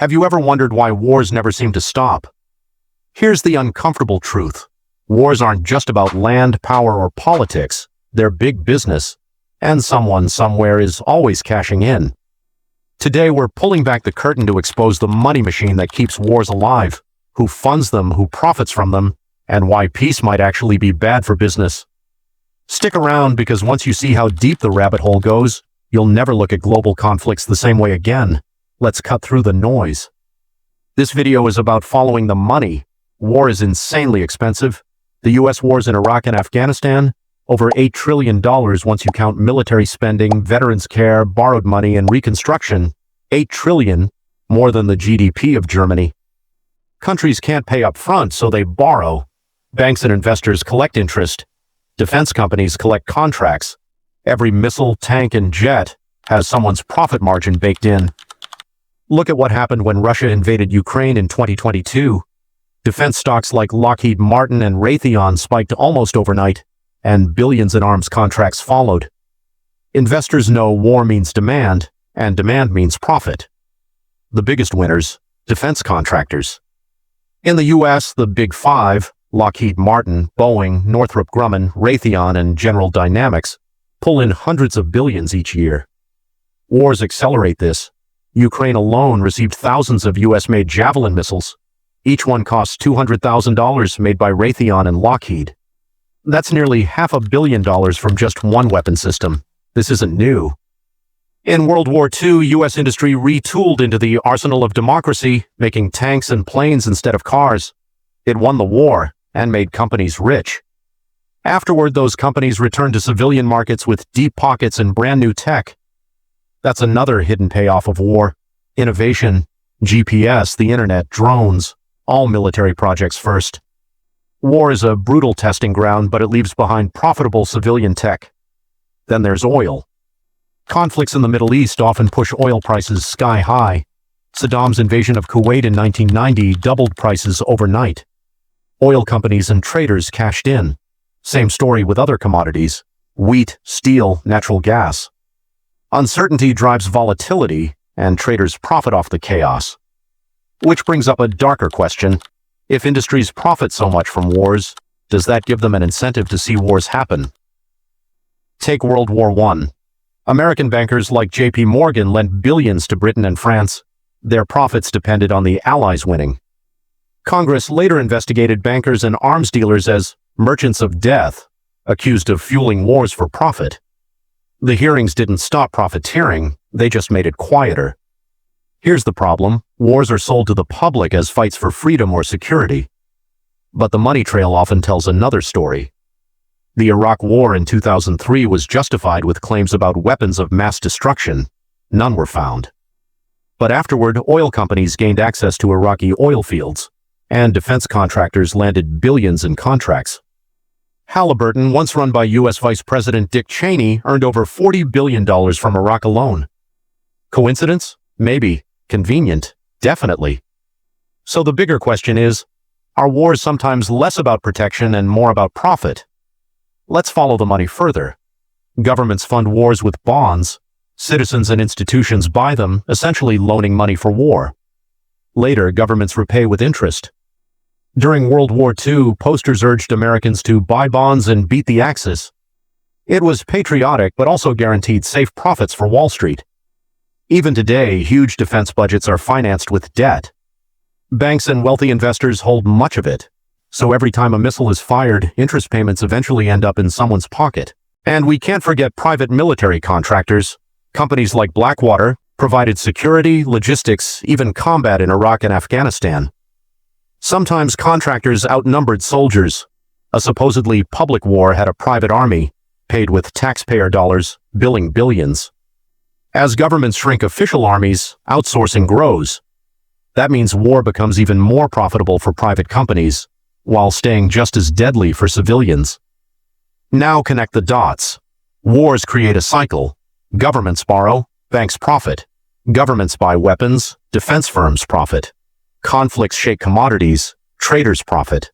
Have you ever wondered why wars never seem to stop? Here's the uncomfortable truth. Wars aren't just about land, power, or politics. They're big business, and someone somewhere is always cashing in. Today we're pulling back the curtain to expose the money machine that keeps wars alive, who funds them, who profits from them, and why peace might actually be bad for business. Stick around, because once you see how deep the rabbit hole goes, you'll never look at global conflicts the same way again. Let's cut through the noise. This video is about following the money. War is insanely expensive. The US wars in Iraq and Afghanistan, over $8 trillion once you count military spending, veterans care, borrowed money, and reconstruction. $8 trillion, more than the GDP of Germany. Countries can't pay up front, so they borrow. Banks and investors collect interest. Defense companies collect contracts. Every missile, tank, and jet has someone's profit margin baked in. Look at what happened when Russia invaded Ukraine in 2022. Defense stocks like Lockheed Martin and Raytheon spiked almost overnight, and billions in arms contracts followed. Investors know war means demand, and demand means profit. The biggest winners, defense contractors. In the US, the Big Five, Lockheed Martin, Boeing, Northrop Grumman, Raytheon, and General Dynamics, pull in hundreds of billions each year. Wars accelerate this. Ukraine alone received thousands of US-made Javelin missiles. Each one costs $200,000, made by Raytheon and Lockheed. That's nearly $500 million from just one weapon system. This isn't new. In World War II, US industry retooled into the arsenal of democracy, making tanks and planes instead of cars. It won the war and made companies rich. Afterward, those companies returned to civilian markets with deep pockets and brand new tech. That's another hidden payoff of war. Innovation, GPS, the internet, drones, all military projects first. War is a brutal testing ground, but it leaves behind profitable civilian tech. Then there's oil. Conflicts in the Middle East often push oil prices sky high. Saddam's invasion of Kuwait in 1990 doubled prices overnight. Oil companies and traders cashed in. Same story with other commodities: wheat, steel, natural gas. Uncertainty drives volatility, and traders profit off the chaos. Which brings up a darker question. If industries profit so much from wars, does that give them an incentive to see wars happen? Take World War I. American bankers like J.P. Morgan lent billions to Britain and France. Their profits depended on the Allies winning. Congress later investigated bankers and arms dealers as merchants of death, accused of fueling wars for profit. The hearings didn't stop profiteering, they just made it quieter. Here's the problem: wars are sold to the public as fights for freedom or security. But the money trail often tells another story. The Iraq War in 2003 was justified with claims about weapons of mass destruction. None were found. But afterward, oil companies gained access to Iraqi oil fields, and defense contractors landed billions in contracts. Halliburton, once run by U.S. Vice President Dick Cheney, earned over $40 billion from Iraq alone. Coincidence? Maybe. Convenient? Definitely. So the bigger question is, are wars sometimes less about protection and more about profit? Let's follow the money further. Governments fund wars with bonds. Citizens and institutions buy them, essentially loaning money for war. Later, governments repay with interest. During World War II, posters urged Americans to buy bonds and beat the Axis. It was patriotic, but also guaranteed safe profits for Wall Street. Even today, huge defense budgets are financed with debt. Banks and wealthy investors hold much of it. So every time a missile is fired, interest payments eventually end up in someone's pocket. And we can't forget private military contractors. Companies like Blackwater provided security, logistics, even combat in Iraq and Afghanistan. Sometimes contractors outnumbered soldiers. A supposedly public war had a private army, paid with taxpayer dollars, billing billions. As governments shrink official armies, outsourcing grows. That means war becomes even more profitable for private companies, while staying just as deadly for civilians. Now connect the dots. Wars create a cycle. Governments borrow, banks profit. Governments buy weapons, defense firms profit. Conflicts shake commodities, traders profit.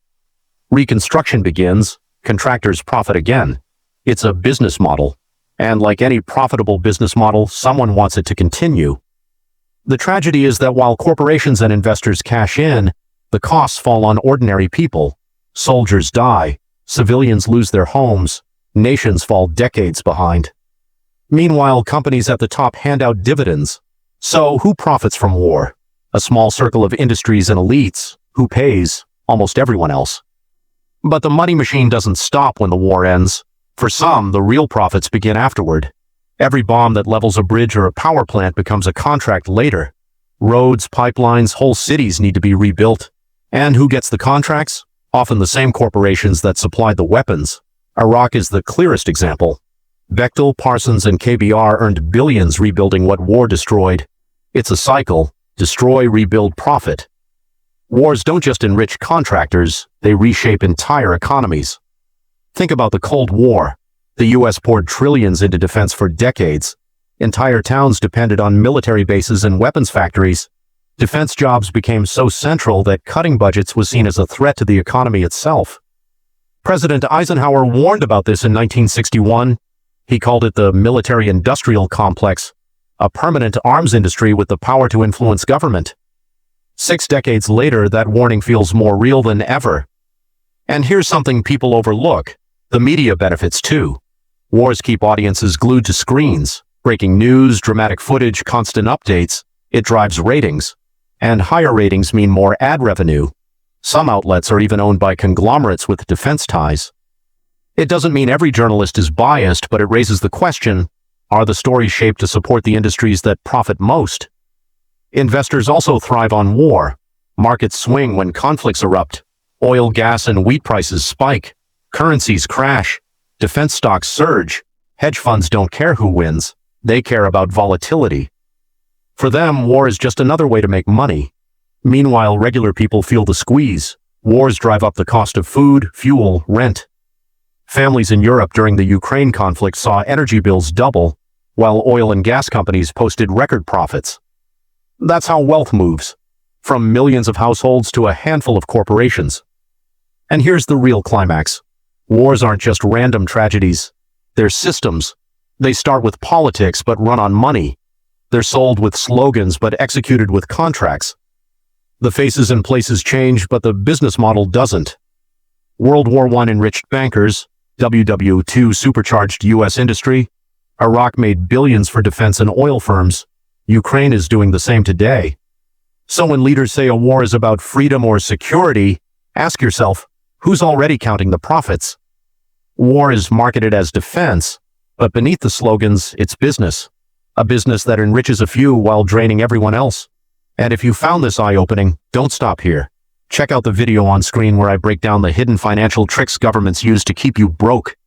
Reconstruction begins, contractors profit again. It's a business model. And like any profitable business model, someone wants it to continue. The tragedy is that while corporations and investors cash in, the costs fall on ordinary people. Soldiers die, civilians lose their homes, nations fall decades behind. Meanwhile, companies at the top hand out dividends. So who profits from war? A small circle of industries and elites. Who pays? Almost everyone else. But the money machine doesn't stop when the war ends. For some, the real profits begin afterward. Every bomb that levels a bridge or a power plant becomes a contract later. Roads, pipelines, whole cities need to be rebuilt. And who gets the contracts? Often the same corporations that supplied the weapons. Iraq is the clearest example. Bechtel, Parsons, and KBR earned billions rebuilding what war destroyed. It's a cycle. Destroy, rebuild, profit. Wars don't just enrich contractors, they reshape entire economies. Think about the Cold War. The US poured trillions into defense for decades. Entire towns depended on military bases and weapons factories. Defense jobs became so central that cutting budgets was seen as a threat to the economy itself. President Eisenhower warned about this in 1961. He called it the military-industrial complex, a permanent arms industry with the power to influence government. 6 decades later, that warning feels more real than ever. And here's something people overlook. The media benefits too. Wars keep audiences glued to screens. Breaking news, dramatic footage, constant updates. It drives ratings. And higher ratings mean more ad revenue. Some outlets are even owned by conglomerates with defense ties. It doesn't mean every journalist is biased, but it raises the question, are the stories shaped to support the industries that profit most? Investors also thrive on war. Markets swing when conflicts erupt. Oil, gas, and wheat prices spike. Currencies crash. Defense stocks surge. Hedge funds don't care who wins. They care about volatility. For them, war is just another way to make money. Meanwhile, regular people feel the squeeze. Wars drive up the cost of food, fuel, rent. Families in Europe during the Ukraine conflict saw energy bills double, while oil and gas companies posted record profits. That's how wealth moves, from millions of households to a handful of corporations. And here's the real climax. Wars aren't just random tragedies. They're systems. They start with politics but run on money. They're sold with slogans but executed with contracts. The faces and places change, but the business model doesn't. World War I enriched bankers. WW II supercharged U.S. industry. Iraq made billions for defense and oil firms. Ukraine is doing the same today. So when leaders say a war is about freedom or security, ask yourself, who's already counting the profits? War is marketed as defense, but beneath the slogans, it's business. A business that enriches a few while draining everyone else. And if you found this eye-opening, don't stop here. Check out the video on screen where I break down the hidden financial tricks governments use to keep you broke.